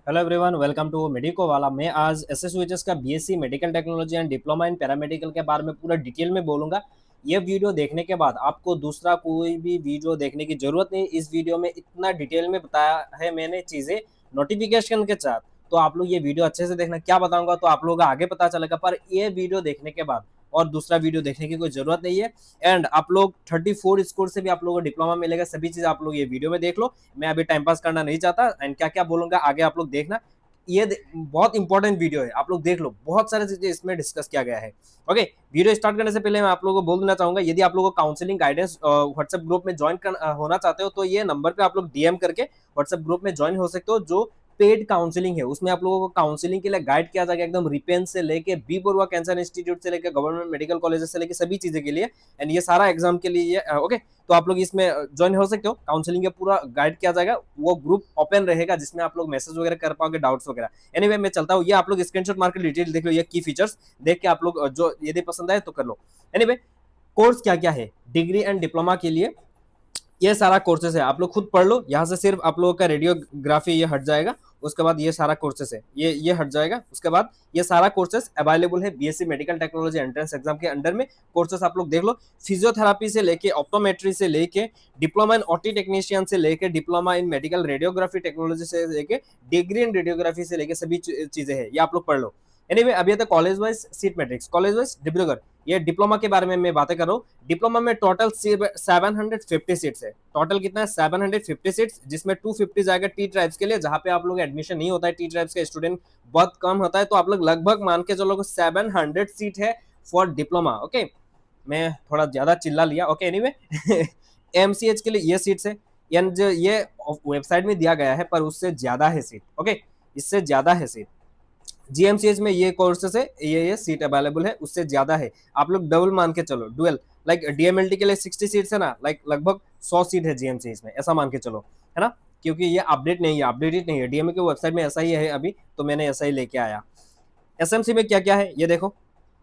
Hello everyone, welcome to medico Wala. मैं आज SSUHS का BSc medical technology and diploma in paramedical के बारे में पूरा डिटेल में बोलूंगा। ये वीडियो देखने के बाद आपको दूसरा कोई भी वीडियो देखने की जरूरत नहीं। इस वीडियो में इतना डिटेल में बताया है मैंने चीज़ें नोटिफिकेशन के साथ। तो आप लोग ये वीडियो अच्छे से देखना। क्या बताऊंगा तो आप लोगों को आगे पता चलेगा, पर ये वीडियो देखने के बाद और दूसरा वीडियो देखने की कोई जरूरत नहीं है। एंड आप लोग 34 स्कोर से भी आप लोगों को डिप्लोमा मिलेगा। सभी चीज़ आप लोग ये वीडियो में देख लो। मैं अभी टाइम पास करना नहीं चाहता एंड क्या क्या बोलूंगा आगे आप लोग देखना। ये बहुत इंपॉर्टेंट वीडियो है, आप लोग देख लो। बहुत सारी चीजें इसमें डिस्कस किया गया है। ओके, वीडियो स्टार्ट करने से पहले मैं आप लोगों को बोल देना चाहूंगा, यदि आप लोगों को काउंसलिंग गाइडेंस व्हाट्सएप ग्रुप में ज्वाइन होना चाहते हो तो ये नंबर पे आप लोग डीएम करके व्हाट्सएप ग्रुप में ज्वाइन हो सकते हो। जो पेड काउंसलिंग है उसमें आप लोगों को काउंसलिंग के लिए गाइड किया जाएगा, एकदम रिपेन से लेके बी बरुआ कैंसर इंस्टीट्यूट से लेके गवर्नमेंट मेडिकल कॉलेज से लेके सभी चीजें के लिए। एंड ये सारा एग्जाम के लिए ओके। तो आप लोग इसमें ज्वाइन हो सकते हो। काउंसलिंग का पूरा गाइड किया जाएगा, वो ग्रुप ओपन रहेगा जिसमें आप लोग मैसेज वगैरह कर पाओगे, डाउट्स वगैरह। एनीवे मैं चलता हूँ। ये आप लोग स्क्रीनशॉट मार के डिटेल देख लो, ये की फीचर्स देख के आप लोग जो यदि पसंद आए तो कर लो। एनीवे कोर्स क्या क्या है डिग्री एंड डिप्लोमा के लिए, ये सारा कोर्सेस है, आप लोग खुद पढ़ लो। यहाँ से सिर्फ आप लोगों का रेडियोग्राफी ये हट जाएगा। उसके बाद ये सारा कोर्सेस है, ये हट जाएगा। उसके बाद ये सारा कोर्सेस अवेलेबल है BSc medical technology entrance exam के अंडर में। कोर्सेस आप लोग देख लो, फिजियोथेरापी से लेके ऑप्टोमेट्री से लेके डिप्लोमा इन ऑटी टेक्नीशियन से लेके diploma in medical radiography technology से लेके डिग्री इन रेडियोग्राफी से लेके सभी चीजें हैं, ये आप लोग पढ़ लो। एनीवे अभी तो college wise seat matrix, college wise Dibrugarh. ये डिप्लोमा के बारे में मैं बातें कर रहा हूँ। डिप्लोमा में टोटल 750 सीट्स है। टोटल कितना है? 750 सीट्स, जिसमें 250 जाएगा टी ट्राइब्स के लिए, जहां पे आप लोग एडमिशन नहीं होता है। टी ट्राइब्स का स्टूडेंट बहुत कम होता है, तो आप लोग लगभग मान के चलो 700 सीट है फॉर डिप्लोमा। ओके, मैं थोड़ा ज्यादा चिल्ला लिया। ओके एनीवे एमसीएच के लिए ये सीट्स है। ये वेबसाइट में दिया गया है, पर उससे ज्यादा है सीट। ओके, इससे ज्यादा है सीट। जीएमसीएच में ये कोर्सेस है, ये सीट अवेलेबल है, उससे ज्यादा है। आप लोग डबल मान के चलो, डुअल। लाइक डीएमएलटी के लिए 60 सीट्स है ना, लाइक लगभग 100 सीट है जीएमसीएच में, ऐसा मान के चलो, है ना। क्योंकि ये अपडेट नहीं है, अपडेटेड नहीं है। डीएमए की वेबसाइट में ऐसा ही है अभी, तो मैंने ऐसा ही लेके आया। एसएमसी में क्या क्या है ये देखो।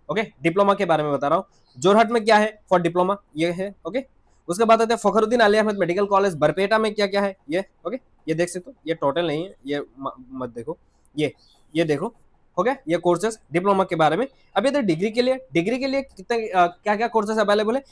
ओके, डिप्लोमा के बारे में बता रहा हूँ। जोरहाट में क्या है फॉर डिप्लोमा, ये है। ओके, उसके बाद आते हैं फखरुद्दीन आली अहमद मेडिकल कॉलेज बरपेटा में क्या क्या है ये। ओके, ये देख सकते हो, ये टोटल नहीं है, ये मत देखो। ये देखो, हो गया ये कोर्सेस डिप्लोमा के बारे में। अभी तो डिग्री के लिए कितने क्या क्या कोर्सेस अवेलेबल है।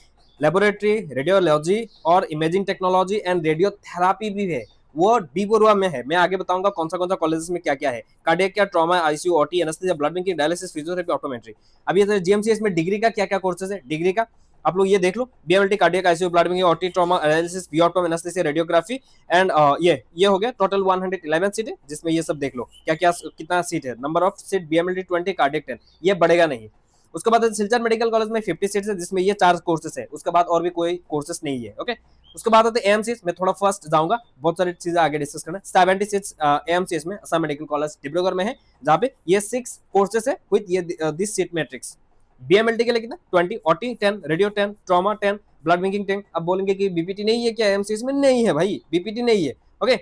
लेबोरेटरी, रेडियोलॉजी और इमेजिंग टेक्नोलॉजी एंड रेडियोथेरापी भी है, वो डी बरुआ में है। मैं आगे बताऊंगा कौन सा कॉलेजेस में क्या क्या है। कार्डियक क्या, trauma, ICU, OT, anaesthesia, blood banking, dialysis, physiotherapy, optometry. अभी जीएमसीएस में डिग्री का क्या क्या कोर्सेज है। डिग्री का आप लोग ये देख लो, BMLT, cardiac, ICU, blood banking, OT, trauma, dialysis, B Optom, anaesthesia, radiography and ये हो गया। टोटल 111 सीट है, जिसमें ये सब देख लो क्या क्या कितना सीट है। Number of seat BMLT 20, cardiac 10, ये बढ़ेगा नहीं। उसके बाद सिलचर मेडिकल कॉलेज में 50 सीट्स है, जिसमें ये 4 कोर्सेस है। उसके बाद और भी कोई कोर्सेस नहीं है। ओके, उसके बाद आते एएमसीएस में, थोड़ा फर्स्ट जाऊंगा, बहुत सारी चीजें आगे डिस्कस करना। 76 एएमसीएस में, असम मेडिकल कॉलेज डिब्रूगढ़ में है, जहाँ पे ये 6 कोर्सेस है विद ये दिस सीट मैट्रिक्स। बीएमएलटी के लिए कितना? 20, OT 10, radio 10, trauma 10, blood banking 10। अब बोलेंगे कि बीपीटी नहीं है क्या एएमसीएस में? नहीं है भाई, बीपीटी नहीं है। ओके,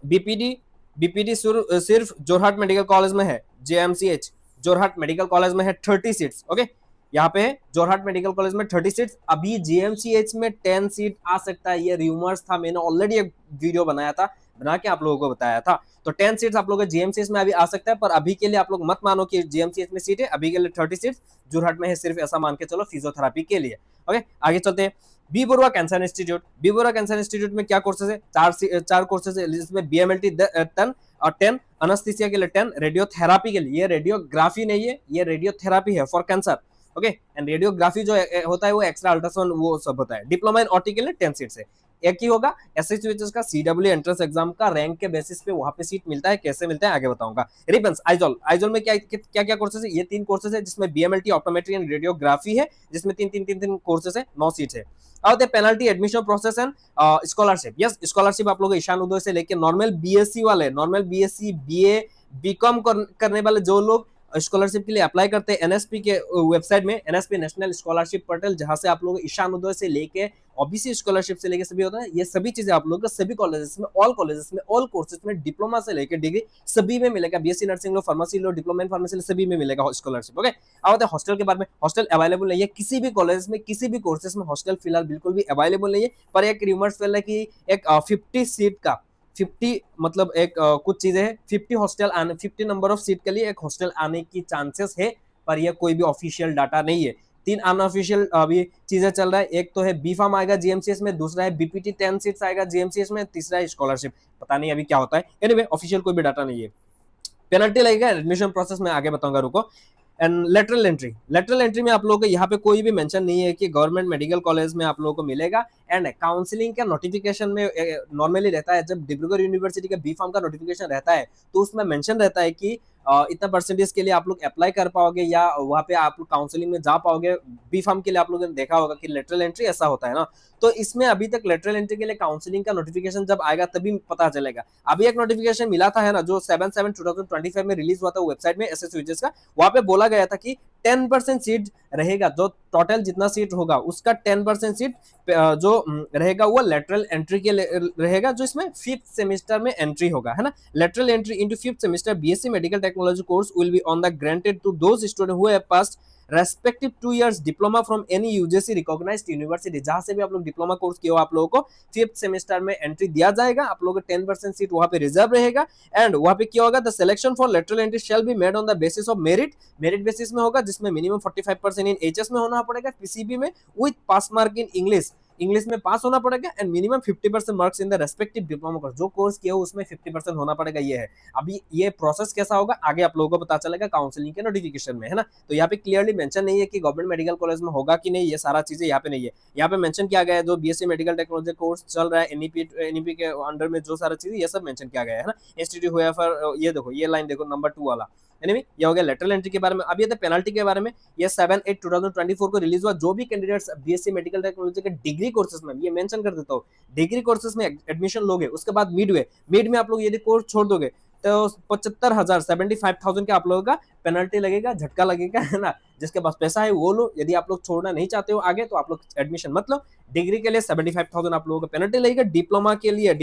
बीपीडी बीपीडी सिर्फ जोरहाट मेडिकल कॉलेज में है। जेएमसीएच जोरहाट मेडिकल कॉलेज में है 30 सीट्स। ओके, यहाँ पे है जोरहाट मेडिकल कॉलेज में 30 सीट्स। अभी जीएमसीएच में 10 सीट आ सकता है, ये रूमर्स था, मैंने ऑलरेडी एक वीडियो बनाया था, बना के आप लोगों को बताया था। तो 10 सीट्स आप लोगों को जीएमसीएच में अभी आ सकता है, पर अभी के लिए आप लोग मत मानो कि जीएमसीएच में सीट है। अभी के लिए 30 सीट्स जोरहाट में है सिर्फ, ऐसा मान के चलो फिजियोथेरापी के लिए। ओके, आगे चलते हैं। B Borooah cancer institute. B Borooah cancer institute में क्या कोर्सेज है? चार कोर्सेज है, जिसमें बीएमएलटी 10 और 10, अनस्थीसिया के लिए 10, रेडियोथेरापी के लिए, ये रेडियोग्राफी नहीं है, ये रेडियोथेरापी है for cancer. Okay, and radiography जो होता है वो एक्स्ट्रा अल्ट्रासाउंड वो सब होता है। डिप्लोमा इन ऑटी के लिए 10 सीट्स है। एक ही होगा, एसएसयूएचएस का सीडब्ल्यू एंट्रेंस एग्जाम का रैंक के बेसिस पे वहां पे सीट मिलता है, कैसे मिलता है आगे बताऊंगा। रिबन्स आइजोल में क्या क्या क्या कोर्सेज है? ये 3 कोर्सेज है, जिसमें बीएमएलटी, ऑप्टोमेट्री एंड रेडियोग्राफी है, जिसमें तीन कोर्सेज है, 9 सीट है। और the penalty admission process and scholarship. Yes, scholarship आप लोग ईशान उदय से लेके नॉर्मल बीएससी वाले, नॉर्मल बीएससी, बीए, बीकॉम करने वाले जो लोग स्कॉलरशिप के लिए अप्लाई करते हैं, एनएसपी के वेबसाइट में, एनएसपी नेशनल स्कॉलरशिप पोर्टल, जहां से आप लोग ईशान उदय से लेके ओबीसी स्कॉलरशिप से लेके सभी होता है। ये सभी चीजें आप लोग को सभी कॉलेजेस में, ऑल कॉलेजेस में, ऑल कोर्सेज में, डिप्लोमा से लेकर डिग्री सभी में मिलेगा। बीएससी नर्सिंग लो, फार्मेसी लो, डिप्लोमा इन फार्मेसी लो, सभी में मिलेगा स्कॉलरशिप। ओके, अब हॉस्टल के बारे में। हॉस्टल अवेलेबल नहीं है किसी भी कॉलेज में, किसी भी कोर्सेज में हॉस्टल फिलहाल बिल्कुल भी अवेलेबल नहीं है। पर एक रूमर्स फैल रहा है कि एक 50 सीट का 50 मतलब एक कुछ चीजें हैं, 50 हॉस्टल आने, 50 नंबर ऑफ सीट के लिए एक हॉस्टल आने की चांसेस है, पर यह कोई भी ऑफिशियल डाटा नहीं है। 3 अनऑफिशियल अभी चीजें चल रहा है, एक तो है बी फार्म आएगा जीएमसीएस में, दूसरा है बीपीटी 10 सीट्स आएगा जीएमसीएस में, तीसरा है स्कॉलरशिप, पता नहीं अभी क्या होता है। एनीवे ऑफिशियल कोई भी डाटा नहीं है। पेनल्टी लगेगा एडमिशन प्रोसेस में, आगे बताऊंगा, रुको। एंड लेटरल एंट्री में आप लोगों को यहाँ पे कोई भी मेंशन नहीं है कि गवर्नमेंट मेडिकल कॉलेज में आप लोगों को मिलेगा। एंड काउंसलिंग का नोटिफिकेशन में नॉर्मली रहता है, जब डिब्रूगढ़ यूनिवर्सिटी का बी फार्म का नोटिफिकेशन रहता है तो उसमें मेंशन रहता है कि इतना परसेंटेज के लिए आप लोग अप्लाई कर पाओगे या वहाँ पे आप लोग काउंसलिंग में जा पाओगे। बी फार्म के लिए आप लोगों ने देखा होगा कि लेटरल एंट्री ऐसा होता है ना, तो इसमें अभी तक लेटरल एंट्री के लिए काउंसलिंग का नोटिफिकेशन जब आएगा तभी पता चलेगा। अभी एक नोटिफिकेशन मिला था है ना, जो 7/7/2025 में रिलीज हुआ था वेबसाइट में एसएसयूएचएस का, वहां पे बोला गया था कि 10% सीट रहेगा, जो टोटल जितना सीट होगा उसका 10% सीट जो रहेगा वो लेटरल एंट्री के रहेगा, जो इसमें 5th सेमेस्टर में एंट्री होगा, है ना। Lateral entry into 5th semester BSc medical technology course will be on the granted to those student who have passed respective 2 years diploma from any UGC recognised university. जहां से भी आप लोग diploma course किए हो, आप लोगों को 5th सेमेस्टर में एंट्री दिया जाएगा, आप लोगों को 10% सीट वहां पे रिजर्व रहेगा। एंड वहां पे क्या होगा, the selection for lateral entry shall be made on the basis of merit basis में होगा, जिसमें मिनिमम 45% इन एचएस में होना पड़ेगा, पीसीबी में with pass mark in English में पास होना पड़ेगा, and minimum 50% marks in the respective diploma course, जो कोर्स किया हो उसमें 50% होना पड़ेगा। ये है अभी ये प्रोसेस कैसा होगा आगे आप लोगों को पता चलेगा काउंसलिंग के नोटिफिकेशन में, है ना। तो यहाँ पे क्लियरली मेंशन नहीं है कि गवर्नमेंट मेडिकल कॉलेज में होगा कि नहीं, ये सारा चीजें यहाँ पे नहीं है। यहाँ पे मेंशन किया गया है जो बीएससी मेडिकल टेक्नोलॉजी कोर्स चल रहा है एनईपी के अंडर में, जो सारा चीजें ये सब मेंशन किया गया है ना। इंस्टीट्यूट हुआ फॉर, ये देखो ये लाइन देखो नंबर 2 वाला, यानी ये हो गया लेटरल एंट्री के बारे में। अब ये तो पेनल्टी के बारे में, ये 7/8/2024 को रिलीज हुआ। जो भी कैंडिडेट्स बीएससी मेडिकल टेक्नोलॉजी के डिग्री कोर्सेज में, ये मेंशन कर देता हूँ, डिग्री कोर्सेज में एडमिशन लोगे, उसके बाद मिड में आप लोग यदि कोर्स छोड़ दोगे तो 75,000 75,000 का आप लोगों का पेनल्टी लगेगा, झटका लगेगा, है ना। जिसके पास पैसा है वो लो, यदि आप लोग छोड़ना नहीं चाहते हो आगे तो आप लोग एडमिशन मत लो। डिग्री के लिए 75,000 आप लोगों को पेनल्टी लगेगा। डिप्लोमा के लिए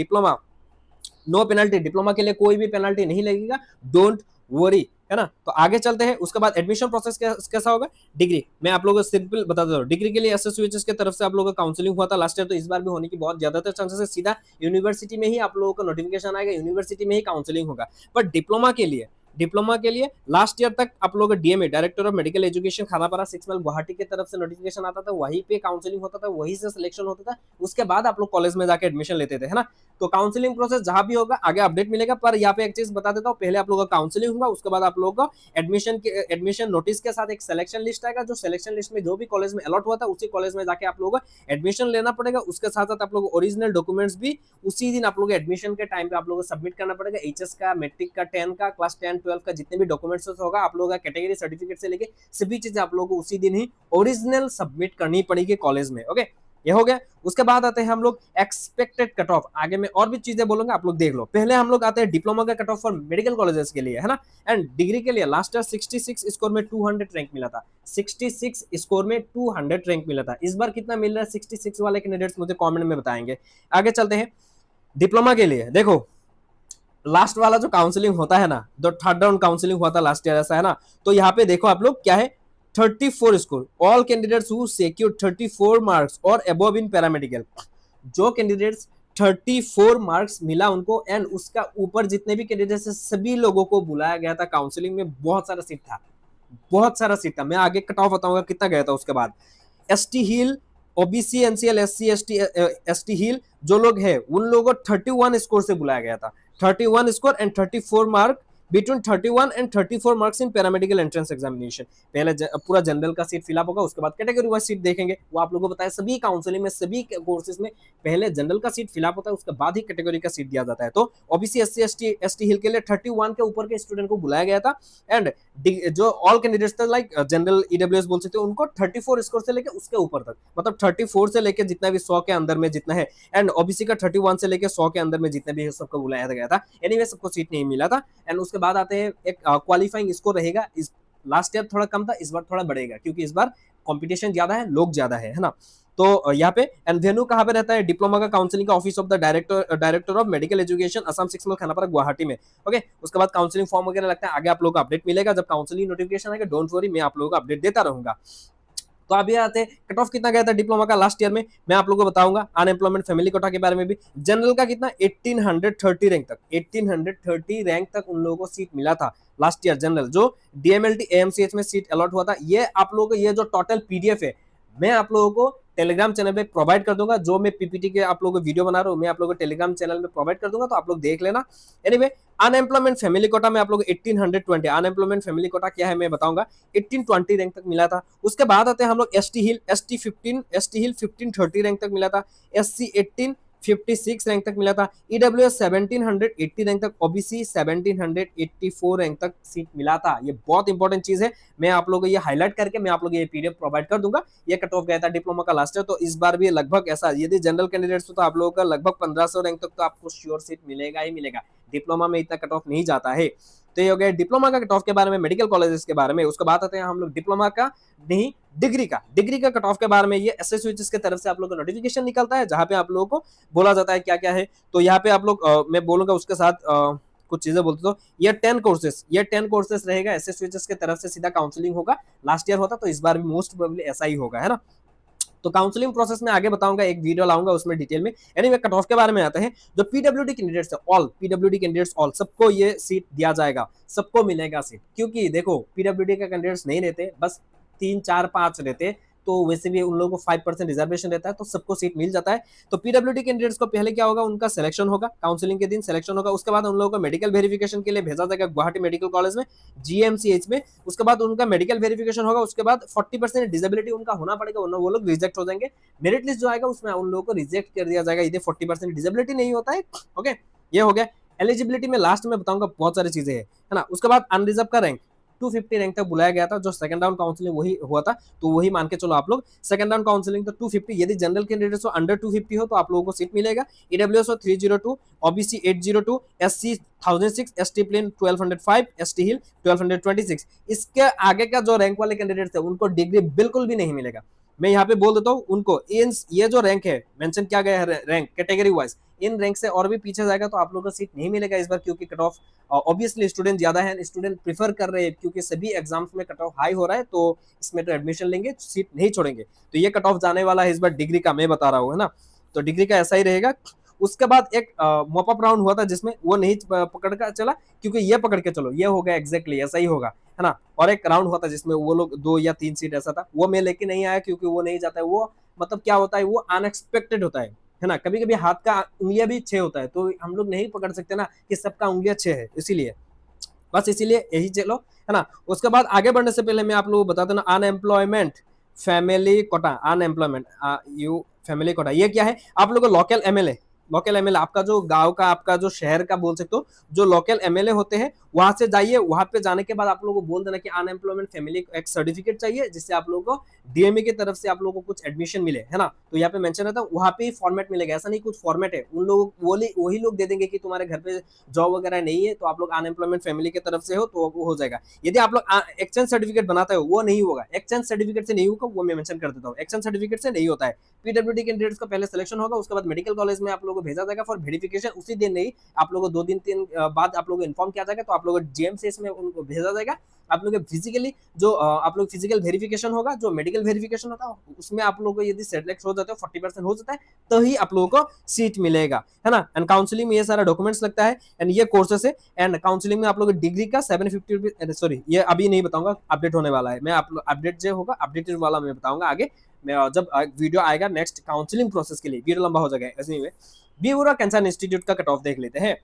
नो पेनल्टी, डिप्लोमा के लिए कोई भी पेनल्टी नहीं लगेगा, डोंट वरी, है ना। तो आगे चलते हैं। उसके बाद एडमिशन प्रोसेस कैसा होगा। डिग्री मैं आप लोगों को सिंपल बता देता हूँ, डिग्री के लिए एसएसयूएचएस की तरफ से आप लोगों का काउंसलिंग हुआ था लास्ट ईयर, तो इस बार भी होने की बहुत ज्यादातर चांसेस है। सीधा यूनिवर्सिटी में ही आप लोगों को नोटिफिकेशन आएगा, यूनिवर्सिटी में ही काउंसलिंग होगा। पर डिप्लोमा के लिए लास्ट ईयर तक आप लोगों का DMA director of medical education Khanapara 6 mile Guwahati की तरफ से नोटिफिकेशन आता था, वहीं पे काउंसलिंग होता था, वहीं से सिलेक्शन होता था, उसके बाद आप लोग कॉलेज में जाके एडमिशन लेते थे, है ना। तो काउंसलिंग प्रोसेस जहां भी होगा आगे अपडेट मिलेगा। पर यहाँ पे एक चीज बता देता हूँ, पहले आप लोगों का काउंसलिंग होगा, उसके बाद आप लोगों का एडमिशन नोटिस के साथ एक सिलेक्शन लिस्ट आएगा, जो सिलेक्शन लिस्ट में जो भी कॉलेज में अलॉट हुआ था उसी कॉलेज में जाके आप लोगों को एडमिशन लेना पड़ेगा। उसके साथ साथ आप लोग ओरिजिनल डॉक्यूमेंट्स भी उसी दिन आप लोग एडमिशन के टाइम पे आप लोगों को सबमिट करना पड़ेगा। एचएस का, मैट्रिक का, 10 का, क्लास 10 12 का जितने भी डॉक्यूमेंट्स होगा आप लोगों का, कैटेगरी सर्टिफिकेट से लेके सभी चीजें आप लोगों को उसी दिन ही ओरिजिनल सबमिट करनी पड़ेगी कॉलेज में। ओके, ये हो गया। उसके बाद आते हैं हम लोग एक्सपेक्टेड कट ऑफ। आगे में और भी चीजें बोलूंगा, आप लोग देख लो। पहले हम लोग आते हैं डिप्लोमा का cut off for medical colleges के लिए, है ना। एंड डिग्री के लिए लास्ट ईयर 66 स्कोर में 200 रैंक मिला था, 66 स्कोर में 200 रैंक मिला था। इस बार कितना मिल रहा है 66 वाले कैंडिडेट्स मुझे कमेंट में बताएंगे। आगे चलते हैं डिप्लोमा के लिए। देखो लास्ट वाला जो काउंसलिंग होता है ना, जो थर्ड राउंड काउंसलिंग हुआ था लास्ट ईयर, ऐसा है ना। तो यहाँ पे देखो आप लोग क्या है, 34 score, all candidates who secured 34 marks और अबव इन पैरामेडिकल। जो कैंडिडेट्स 34 मार्क्स मिला उनको एंड उसका ऊपर जितने भी कैंडिडेट्स है सभी लोगों को बुलाया गया था काउंसलिंग में। बहुत सारा सीट था। मैं आगे कट ऑफ बताऊंगा कितना गया था। उसके बाद एसटी हिल, ओबीसी, एनसीएल, एससी, एसटी हिल जो लोग हैं उन लोगों को 31 स्कोर से बुलाया गया था। 31 score and 34 mark, between 31 and 34 marks in paramedical entrance examination. पहले पूरा जनरल का सीट फिलअप होगा, उसके बाद कैटेगरी वाइज सीट देखेंगे। वो आप लोगों को बताया सभी काउंसलिंग में, सभी कोर्सेज में पहले जनरल का सीट फिलअप होता है, उसके बाद ही कैटेगरी का सीट दिया जाता है। तो ओबीसी, एससी, एसटी हिल के लिए 31 के ऊपर के स्टूडेंट को बुलाया गया था। एंड जो ऑल कैंडिडेट्स थे लाइक जनरल ईडब्ल्यूएस बोल सकते हैं, उनको 34 स्कोर से लेकर उसके ऊपर तक, मतलब 34 से लेकर जितना भी 100 के अंदर में जितना है, एंड ओबीसी का 31 से लेकर 100 के अंदर में जितने भी है सबको बुलाया गया था। एनीवे सबको सीट नहीं मिला था। एंड उसके बाद आते हैं एक क्वालिफाइंग स्कोर रहेगा। इस लास्ट ईयर थोड़ा कम था, इस बार थोड़ा बढ़ेगा क्योंकि इस बार कंपटीशन ज्यादा है, लोग ज्यादा है ना। तो यहाँ पे एंड वेन्यू कहाँ पे रहता है, डिप्लोमा का काउंसलिंग का office of the director of medical education Assam 6 mile Khanapara Guwahati में। ओके, उसके बाद काउंसलिंग फॉर्म वगैरह लगता है, आगे आप लोगों को अपडेट मिलेगा जब काउंसलिंग नोटिफिकेशन आएगा। डोंट वरी, मैं आप लोगों को अपडेट देता रहूंगा। तो अभी आते हैं कट ऑफ कितना गया था डिप्लोमा का लास्ट ईयर में, मैं आप लोगों को बताऊंगा। अनएम्प्लॉयमेंट फैमिली कोटा के बारे में भी। जनरल का कितना 1830 रैंक तक, 1830 रैंक तक उन लोगों को सीट मिला था लास्ट ईयर जनरल। जो डीएमएलटी एएमसीएच में सीट अलॉट हुआ था, ये आप लोगों को ये जो टोटल पीडीएफ है मैं आप लोगों को टेलीग्राम चैनल पे प्रोवाइड कर दूंगा। जो मैं पीपीटी के आप लोगों को वीडियो बना रहा हूँ मैं आप लोगों को टेलीग्राम चैनल में प्रोवाइड कर दूंगा, तो आप लोग देख लेना। एनीवे अनएम्प्लॉयमेंट फैमिली कोटा में आप लोग 1820 अनएम्प्लॉयमेंट फैमिली कोटा क्या है मैं बताऊंगा, 1820 रैंक तक मिला था। उसके बाद आते हैं हम लोग एसटी हिल 1530 रैंक तक मिला था। एससी 1856 रैंक तक मिला था। ईडब्ल्यूएस 1780 रैंक तक। ओबीसी 1784 रैंक तक सीट मिला था। ये बहुत इंपॉर्टेंट चीज है, मैं आप लोगों को ये हाईलाइट करके मैं आप लोगों को ये पीडीएफ प्रोवाइड कर दूंगा। ये कट ऑफ गया था डिप्लोमा का लास्ट ईयर, तो इस बार भी लगभग ऐसा, यदि जनरल कैंडिडेट्स तो आप लोगों का लगभग 1500 रैंक तक तो आपको श्योर सीट मिलेगा ही मिलेगा। डिप्लोमा में इतना कट ऑफ नहीं जाता है। तो ये हो गया डिप्लोमा का कट ऑफ के बारे में, मेडिकल कॉलेजेस के बारे में। उसके बाद आते हैं हम लोग डिप्लोमा का नहीं डिग्री का कट ऑफ के बारे में। ये एसएसयूएचएस की तरफ से आप लोगों को नोटिफिकेशन निकलता है जहां पे आप लोगों को बोला जाता है क्या क्या है। तो यहाँ पे आप लोग मैं बोलूंगा उसके साथ कुछ चीजें बोलते तो ये 10 कोर्सेस रहेगा एसएसयूएचएस की तरफ से, सीधा काउंसलिंग होगा। लास्ट ईयर होता तो इस बार भी मोस्ट प्रोबेबली ऐसा ही होगा, है ना। तो काउंसलिंग प्रोसेस में आगे बताऊंगा, एक वीडियो लाऊंगा उसमें डिटेल में। एनीवे कट ऑफ के बारे में आता है। जो पीडब्ल्यूडी कैंडिडेट्स है ऑल, पीडब्ल्यूडी कैंडिडेट्स ऑल, सबको ये सीट दिया जाएगा, सबको मिलेगा सीट। क्योंकि देखो पीडब्ल्यूडी के कैंडिडेट्स नहीं रहते, बस 3 4 5 रहते, तो वैसे भी उन लोगों को 5% रिजर्वेशन रहता है, तो सबको सीट मिल जाता है। तो पीडब्ल्यूडी कैंडिडेट्स को पहले क्या होगा, उनका सिलेक्शन होगा, काउंसलिंग के दिन सिलेक्शन होगा। उसके बाद उन लोगों को मेडिकल वेरिफिकेशन के लिए भेजा जाएगा गुवाहाटी मेडिकल कॉलेज में, जीएमसीएच में। उसके बाद उनका मेडिकल वेरिफिकेशन होगा। उसके बाद 40% डिसेबिलिटी उनका होना पड़ेगा, वरना वो लोग रिजेक्ट हो जाएंगे। मेरिट लिस्ट जो आएगा उसमें उन लोगों को रिजेक्ट कर दिया जाएगा यदि 40% डिसेबिलिटी नहीं होता है। ओके, ये हो गया। एलिजिबिलिटी में लास्ट में बताऊंगा, बहुत सारी चीजें है ना। उसके बाद अनरिजर्व का रैंक 250 रैंक तक बुलाया गया था। जो सेकंड राउंड काउंसलिंग वही हुआ था, तो वही मान के चलो आप लोग। सेकंड राउंड काउंसलिंग तो 250, यदि जनरल कैंडिडेट्स हो अंडर 250 हो तो आप लोगों को सीट मिलेगा। ईडब्ल्यूएस हो 302, OBC 802, SC 1006, ST plain 1205, ST hill 1226। इसके आगे का जो रैंक वाले कैंडिडेट्स है उनको डिग्री बिल्कुल भी नहीं मिलेगा। मैं यहाँ पे बोल देता हूँ उनको, ये जो रैंक है मेंशन किया गया है rank category wise, in rank से और भी पीछे जाएगा तो आप लोगों को सीट नहीं मिलेगा इस बार, क्योंकि कट ऑफ ऑब्वियसली स्टूडेंट ज्यादा है, स्टूडेंट प्रीफर कर रहे हैं, क्योंकि सभी एग्जाम्स में कट ऑफ हाई हो रहा है, तो इसमें तो एडमिशन लेंगे, सीट नहीं छोड़ेंगे। तो ये कट ऑफ जाने वाला है इस बार डिग्री का, मैं बता रहा हूँ, है ना। तो डिग्री का ऐसा ही रहेगा। उसके बाद एक मॉपअप राउंड हुआ था जिसमें वो नहीं पकड़ का चला, क्योंकि ये पकड़ के चलो, ये हो गया एग्जैक्टली ऐसा ही होगा, है ना। और एक राउंड हुआ था जिसमें वो लोग 2 या 3 सीट ऐसा था, वो मैं लेके नहीं आया क्योंकि वो नहीं जाता है। वो मतलब क्या होता है, वो अनएक्सपेक्टेड होता है ना। कभी कभी हाथ का उंगलियां भी 6 होता है, तो हम लोग नहीं पकड़ सकते ना कि सबका उंगलियां 6 है, इसीलिए बस इसीलिए यही चलो, है ना। उसके बाद आगे बढ़ने से पहले मैं आप लोगों को बता दूं ना, unemployment family quota, unemployment you family quota, ये क्या है। आप लोगों को लोकल एमएलए आपका जो गांव का, आपका जो शहर का बोल सकते हो, जो लोकल एमएलए होते हैं वहां से जाइए। वहां पे जाने के बाद आप लोगों को बोल देना कि अनएम्प्लॉयमेंट फैमिली एक सर्टिफिकेट चाहिए, जिससे आप लोगों को डीएमए की तरफ से आप लोगों को कुछ एडमिशन मिले, है ना। तो यहाँ पे मेंशन रहता है, वहां पे फॉर्मेट मिलेगा, ऐसा नहीं कुछ फॉर्मेट है, उन लोग वही लोग दे देंगे कि तुम्हारे घर पे जॉब वगैरह नहीं है, तो आप लोग अनएम्प्लॉयमेंट फैमिली की तरफ से हो तो वो हो जाएगा। यदि आप लोग एक्सचेंज सर्टिफिकेट बनाते हो वो नहीं होगा, एक्सचेंज सर्टिफिकेट से नहीं होगा, वो मैं मेंशन कर देता हूँ, एक्सचेंज सर्टिफिकेट से नहीं होता है। पीडब्ल्यूडी कैंडिडेट्स का पहले सिलेक्शन होगा, उसके बाद मेडिकल कॉलेज में आप लोगों को भेजा जाएगा फॉर वेरिफिकेशन। उसी दिन नहीं, आप लोगों को 2 दिन 3 बाद आप लोगों को इन्फॉर्म किया जाएगा, तो आप लोगों को जीएमसीएच में उनको भेजा जाएगा। आप लोग फिजिकली जो आप लोग फिजिकल वेरिफिकेशन होगा, जो मेडिकल वेरिफिकेशन होता है उसमें आप लोगों को यदि सेलेक्ट हो जाते हो, 40% हो जाता है, तो ही आप लोगों को सीट मिलेगा, है ना। एंड काउंसलिंग में ये सारा डॉक्यूमेंट्स लगता है, एंड ये कोर्सेस है। एंड काउंसलिंग में आप लोगों को डिग्री का 750 रुपीज, सॉरी ये अभी नहीं बताऊंगा, अपडेट होने वाला है। मैं आप अपडेट जो होगा अपडेटेड वाला मैं बताऊंगा आगे, मैं जब वीडियो आएगा नेक्स्ट काउंसलिंग प्रोसेस के लिए, वीडियो लंबा हो जाएगा। ऐसे में बी वोरा कैंसर इंस्टीट्यूट का कट ऑफ देख लेते हैं।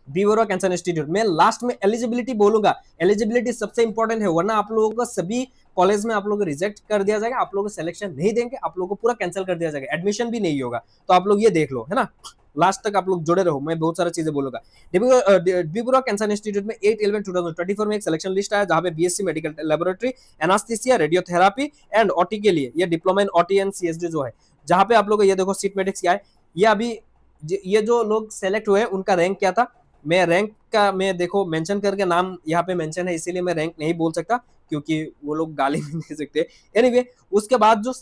बी वोरा कैंसर इंस्टीट्यूट में लास्ट में एलिजिबिलिटी बोलूंगा, एलिजिबिलिटी सबसे इंपॉर्टेंट है, वरना आप लोगों को सभी कॉलेज में आप लोगों को रिजेक्ट कर दिया जाएगा, आप लोगों को सिलेक्शन नहीं देंगे, आप लोगों को पूरा कैंसिल कर दिया जाएगा, एडमिशन भी नहीं होगा। तो आप लोग ये देख लो, है ना, लास्ट तक आप लोग जुड़े रहो, मैं बहुत सारी चीजें बोलूंगा। डिब्रूगढ़ कैंसर इंस्टीट्यूट में 8/11/2024 में एक सिलेक्शन लिस्ट आया, जहां पे BSc medical laboratory, anaesthesia, radiotherapy and OT के लिए, ये diploma in OT and CSD जो है, जहां पे आप लोग ये देखो सीट मैट्रिक्स क्या है। ये अभी ये जो लोग सेलेक्ट हुए उनका रैंक क्या था, मैं रैंक का मैं देखो मेंशन करके नाम यहाँ पे मेंशन है, इसीलिए मैं रैंक नहीं बोल सकता क्योंकि वो लोग गाली नहीं दे सकते। एनीवे उसके बाद जो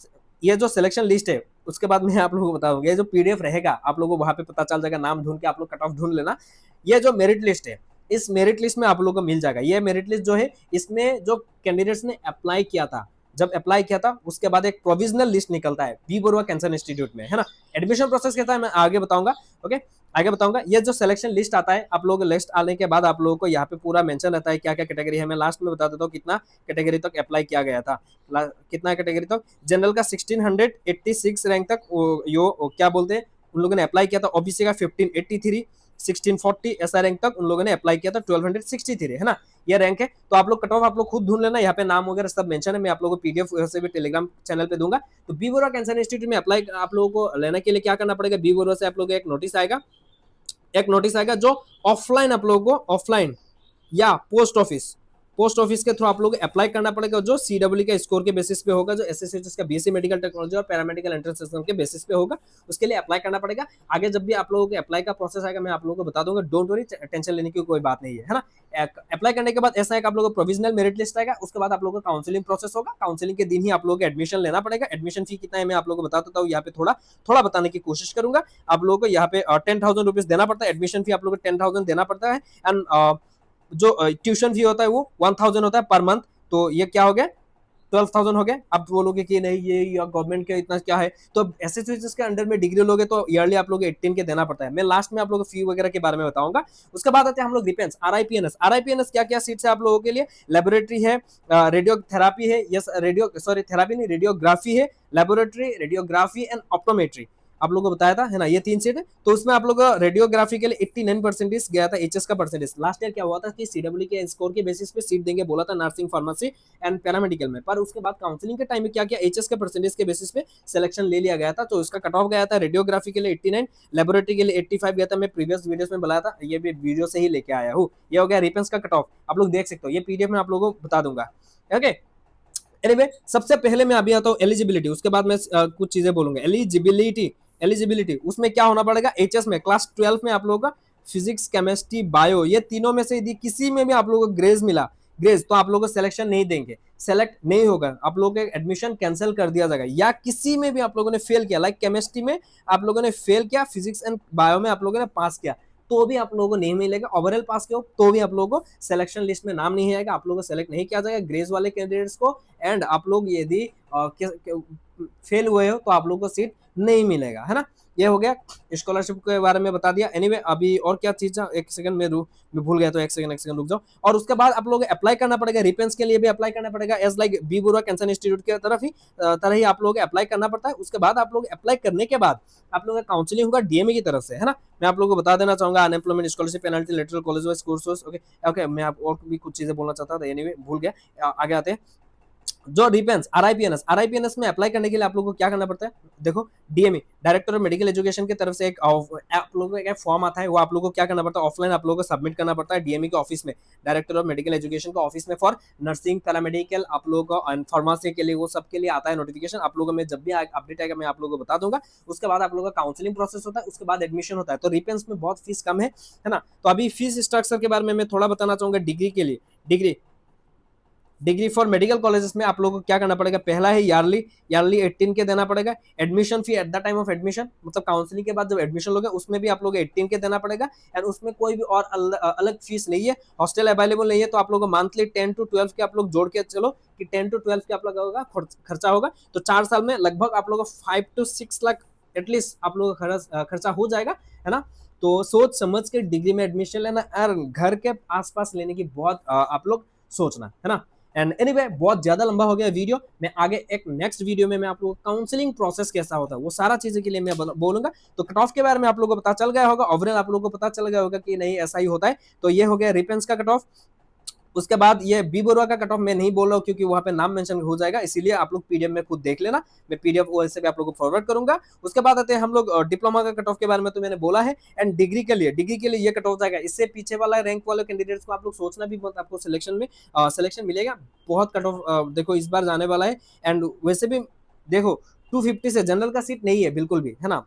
ये जो सिलेक्शन लिस्ट है, उसके बाद मैं आप लोगों को बताऊंगा, ये जो पीडीएफ रहेगा आप लोगों को वहां पे पता चल जाएगा, नाम ढूंढ के आप लोग कट ऑफ ढूंढ लेना। ये जो मेरिट लिस्ट है, इस मेरिट लिस्ट में आप लोगों को मिल जाएगा, ये मेरिट लिस्ट जो है इसमें जो कैंडिडेट्स ने अप्लाई किया था जब अप्लाई किया था उसके बाद एक प्रोविजनल लिस्ट निकलता है बी बरुआ कैंसर इंस्टीट्यूट में, है ना। एडमिशन प्रोसेस कैसा है मैं आगे बताऊंगा, ओके आगे बताऊंगा। ये जो सिलेक्शन लिस्ट आता है, आप लोग लिस्ट आने के बाद आप लोगों को यहाँ पे पूरा मेंशन रहता है क्या क्या कैटेगरी है। मैं लास्ट में बता देता हूँ कितना कैटेगरी तक अप्लाई किया गया था, कितना कैटेगरी तक। जनरल का 1686 रैंक तक यो क्या बोलते हैं उन लोगों ने अप्लाई किया था। ओबीसी का 1583, 1640 ऐसा रैंक तक उन लोगों ने अप्लाई किया था, 1263, है ना, ये रैंक है। तो आप लोग कट ऑफ आप लोग खुद ढूंढ लेना, यहाँ पे नाम वगैरह सब मेंशन है, मैं आप लोगों को पीडीएफ से भी टेलीग्राम चैनल पे दूंगा। तो बी बरुआ कैंसर इंस्टीट्यूट में अप्लाई आप लोगों को लेने के लिए क्या करना पड़ेगा, बी बरुआ से आप लोगों को एक नोटिस आएगा जो ऑफलाइन आप लोगों को ऑफलाइन या पोस्ट ऑफिस के थ्रू आप लोग अप्लाई करना पड़ेगा, जो सीडब्ल्यू के स्कोर के बेसिस पे होगा, जो एसएसएचएस का बीएससी मेडिकल टेक्नोलॉजी और पैरामेडिकल एंट्रेंस एग्जाम के बेसिस पे होगा, उसके लिए अप्लाई करना पड़ेगा। आगे जब भी आप लोगों के अप्लाई का प्रोसेस आएगा मैं आप लोगों को बता दूंगा, डोंट वरी, टेंशन लेने की कोई बात नहीं है ना। अप्लाई करने के बाद ऐसा है कि आप लोगों को प्रोविजनल मेरिट लिस्ट आएगा, उसके बाद आप लोगों का काउंसलिंग प्रोसेस होगा। काउंसलिंग के दिन ही आप लोगों को एडमिशन लेना पड़ेगा। एडमिशन फी कितना है मैं आप लोगों को बता देता हूँ, यहाँ पे थोड़ा बताने की कोशिश करूंगा। आप लोगों को यहाँ पे 10,000 रुपीज देना पड़ता है, एडमिशन फी आप लोगों को 10,000 देना पड़ता है। एंड जो ट्यूशन फी होता है वो 1000 होता है पर मंथ। तो ये क्या हो गया, 12,000 हो गया। अब बोलोगे कि नहीं ये गवर्नमेंट का इतना क्या है, तो एसएसएचएस के अंडर में डिग्री लोगे तो ईयरली आप लोग 18 के देना पड़ता है। मैं लास्ट में आप लोगों को फी वगैरह के बारे में बताऊंगा। उसके बाद आते हैं हम लोग रिपेंस आरआईपीएनएस क्या क्या सीट्स है आप लोगों के लिए। लेबोरेटरी है, रेडियोथेरापी है, यस थेरापी नहीं, रेडियोग्राफी है, लेबोरेटरी, रेडियोग्राफी एंड ऑप्टोमेट्री आप लोगों को बताया था, है ना, ये 3 सीट है। तो उसमें आप लोग रेडियोग्राफी के लिए 89% गया था, एचएस का परसेंटेज। लास्ट ईयर क्या हुआ था कि सीडब्ल्यू के स्कोर के बेसिस पे सीट देंगे बोला था नर्सिंग, फार्मेसी एंड पैरामेडिकल में, पर उसके बाद काउंसलिंग के टाइम में क्या किया, एचएस के परसेंटेज के बेसिस पे सिलेक्शन ले लिया गया था। तो इसका कट ऑफ गया था रेडियोग्राफी के लिए 89, लेबोरेटरी के लिए 85 गया था। मैं प्रीवियस वीडियोस में बताया था, ये भी वीडियो से ही लेके आया हूँ। ये हो गया रिपेंस का कट ऑफ, आप लोग देख सकते हो, ये पीडीएफ में आप लोगों को बता दूंगा, ओके। एनीवे सबसे पहले मैं अभी आता हूँ एलिजिबिलिटी, उसके बाद मैं कुछ चीजें बोलूंगा। एलिजिबिलिटी उसमें क्या होना पड़ेगा, एचएस में क्लास 12 में आप लोगों का फिजिक्स, केमिस्ट्री, बायो, ये तीनों में से यदि किसी में भी आप लोगों को ग्रेज मिला, तो आप लोगों को सिलेक्शन नहीं देंगे, सेलेक्ट नहीं होगा, आप लोगों का एडमिशन कैंसिल कर दिया जाएगा। या किसी में भी आप लोगों ने फेल किया, लाइक केमिस्ट्री में आप लोगों ने फेल किया, फिजिक्स एंड बायो में आप लोगों ने पास किया, तो भी आप लोगों को नहीं मिलेगा। ओवरऑल पास के हो तो भी आप लोगों को सिलेक्शन लिस्ट में नाम नहीं आएगा, आप लोगों को सेलेक्ट नहीं किया जाएगा ग्रेज वाले कैंडिडेट्स को। एंड आप लोग यदि फेल हुए हो तो आप लोगों को सीट नहीं मिलेगा, है ना। ये हो गया स्कॉलरशिप के बारे में बता दिया। एनीवे अभी और क्या चीज है, एक सेकंड में भूल गया, तो एक सेकंड रुक जाओ। और उसके बाद आप लोग अप्लाई करना पड़ेगा, रिपेंस के लिए भी अप्लाई करना पड़ेगा, as like B Borooah cancer institute के तरह ही आप लोग अप्लाई करना पड़ता है। उसके बाद आप लोग अप्लाई करने के बाद आप लोगों का काउंसलिंग होगा डीएमए की तरफ से, है ना। मैं आप लोगों को बता देना चाहूंगा, unemployment scholarship penalty lateral college wise courses, okay मैं आप और भी कुछ चीजें बोलना चाहता था, एनीवे भूल गया। आगे आते हैं जो रिपेंस आरआईपीएनएस में अप्लाई करने के लिए आप लोगों को क्या करना पड़ता है, देखो DME director of medical education की तरफ से एक आप लोगों को एक फॉर्म आता है, वो आप लोगों को क्या करना पड़ता है, ऑफलाइन आप लोगों को सबमिट करना पड़ता है डीएमई के ऑफिस में, डायरेक्टर ऑफ मेडिकल एजुकेशन के ऑफिस में, फॉर नर्सिंग, पैरामेडिकल, आप लोगों को फार्मेसी के लिए, वो सब के लिए आता है नोटिफिकेशन। आप लोगों में जब भी अपडेट आएगा मैं आप लोगों को बता दूंगा। उसके बाद आप लोगों का काउंसलिंग प्रोसेस होता है, उसके बाद एडमिशन होता है। तो रिपेंस में बहुत फीस कम है ना। तो अभी फीस स्ट्रक्चर के बारे में मैं थोड़ा बताना चाहूंगा। डिग्री के लिए डिग्री फॉर मेडिकल कॉलेजेस में आप लोगों को क्या करना पड़ेगा, पहला है यारली 18 के देना पड़ेगा। Admission fee at the time of admission, मतलब काउंसलिंग के बाद जब एडमिशन लोगे उसमें भी आप लोग 18 के देना पड़ेगा। एंड उसमें कोई भी और अलग फीस नहीं है, हॉस्टल अवेलेबल नहीं है। तो आप लोगों को मंथली 10 to 12 के आप लोग जोड़ के चलो कि 10 to 12 के आप लोगों का खर्चा होगा। तो 4 साल में लगभग आप लोगों को 5 to 6 लाख एटलीस्ट आप लोगों का खर्चा हो जाएगा, है ना। तो सोच समझ के डिग्री में एडमिशन लेना और घर के आसपास लेने की बहुत आप लोग सोचना, है ना। एंड एनीवे बहुत ज्यादा लंबा हो गया वीडियो, मैं आगे एक नेक्स्ट वीडियो में मैं आप लोगों को काउंसलिंग प्रोसेस कैसा होता है वो सारा चीजें के लिए मैं बोलूंगा। तो कट ऑफ के बारे में आप लोगों को पता चल गया होगा, ओवरऑल आप लोगों को पता चल गया होगा कि नहीं ऐसा ही होता है। तो ये हो गया रिपेंस का कट ऑफ। उसके बाद ये बी बरुआ का कट ऑफ मैं नहीं बोल रहा हूँ क्योंकि वहां पे नाम मेंशन हो जाएगा, इसीलिए आप लोग पीडीएफ में खुद देख लेना, मैं पीडीएफ वैसे भी आप लोगों को फॉरवर्ड करूंगा। उसके बाद आते हैं हम लोग डिप्लोमा का कट ऑफ के बारे में, तो मैंने बोला है। एंड डिग्री के लिए ये कट ऑफ जाएगा। इससे पीछे वाला रैंक वाले कैंडिडेट्स को आप लोग सोचना भी मत, आपको सिलेक्शन मिलेगा। बहुत कट ऑफ देखो इस बार जाने वाला है। एंड वैसे भी देखो 250 से जनरल का सीट नहीं है बिल्कुल भी, है ना,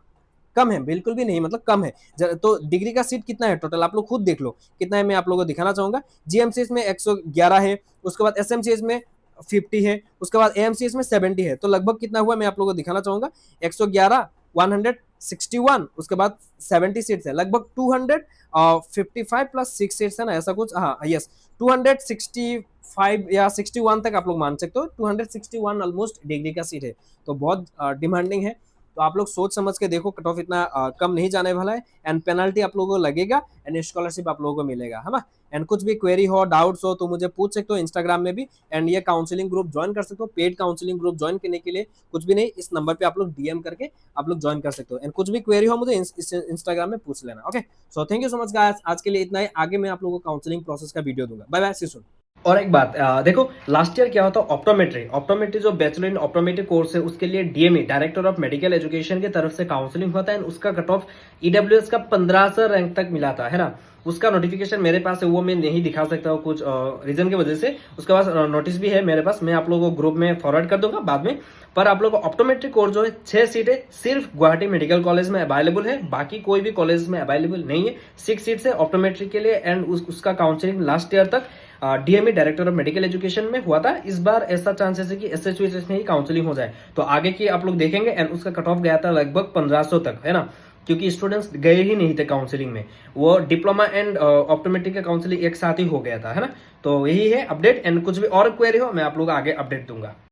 कम है, बिल्कुल भी नहीं, मतलब कम है। तो डिग्री का सीट कितना है टोटल आप लोग खुद देख लो कितना है, मैं आप लोगों को दिखाना चाहूंगा। जीएमसीएच में 111 है, उसके बाद एसएमसीएच में 50 है, उसके बाद एएमसीएच में 70 है। तो लगभग कितना हुआ मैं आप लोगों को दिखाना चाहूंगा, 111, 61, उसके बाद 70 सीट्स है, लगभग 255 प्लस 6 सीट्स है ना, ऐसा कुछ, हाँ यस, 265 या 61 तक आप लोग मान सकते हो, 261 ऑलमोस्ट डिग्री का सीट है, तो बहुत डिमांडिंग है। तो आप लोग सोच समझ के देखो, कट ऑफ इतना कम नहीं जाने वाला है, एंड पेनल्टी आप लोगों को लगेगा, एंड स्कॉलरशिप आप लोगों को मिलेगा, है ना। एंड कुछ भी क्वेरी हो, डाउट्स हो, तो मुझे पूछ सकते हो इंस्टाग्राम में भी, एंड ये काउंसलिंग ग्रुप ज्वाइन कर सकते हो। पेड काउंसलिंग ग्रुप ज्वाइन करने के लिए कुछ भी नहीं, इस नंबर पे आप लोग डीएम करके आप लोग ज्वाइन कर सकते हो, एंड कुछ भी क्वेरी हो मुझे इंस्टाग्राम में पूछ लेना। Okay, so thank you so much guys, आज के लिए इतना ही। आगे मैं आप लोगों को काउंसलिंग प्रोसेस का वीडियो दूंगा। बाय बाय, सी सून। और एक बात देखो, लास्ट ईयर क्या होता है, ऑप्टोमेट्री ऑप्टोमेट्री जो बैचलर इन ऑप्टोमेट्री कोर्स है, उसके लिए DME director of medical education की तरफ से काउंसलिंग होता है, उसका कट ऑफ ईडब्ल्यूएस का 1500 रैंक तक मिला था, है ना। उसका नोटिफिकेशन मेरे पास है, वो मैं नहीं दिखा सकता हूँ कुछ रीजन की वजह से। उसके पास नोटिस भी है मेरे पास, मैं आप लोगों को ग्रुप में फॉरवर्ड कर दूंगा बाद में। पर आप लोगों को ऑप्टोमेट्री कोर्स जो है 6 सीटें सिर्फ गुवाहाटी मेडिकल कॉलेज में अवेलेबल है, बाकी कोई भी कॉलेज में अवेलेबल नहीं है। 6 सीट्स है ऑप्टोमेट्री के लिए, एंड उसका काउंसलिंग लास्ट ईयर तक DME director of medical education में हुआ था। इस बार ऐसा चांसेस है कि एसएचयूएचएस में ही काउंसलिंग हो जाए, तो आगे की आप लोग देखेंगे। एंड उसका कट ऑफ गया था लगभग 1500 तक, है ना, क्योंकि स्टूडेंट्स गए ही नहीं थे काउंसलिंग में, वो डिप्लोमा एंड ऑप्टोमेट्रिक का काउंसलिंग एक साथ ही हो गया था, है ना। तो यही है अपडेट, एंड कुछ भी और क्वेरी हो मैं आप लोग आगे अपडेट दूंगा।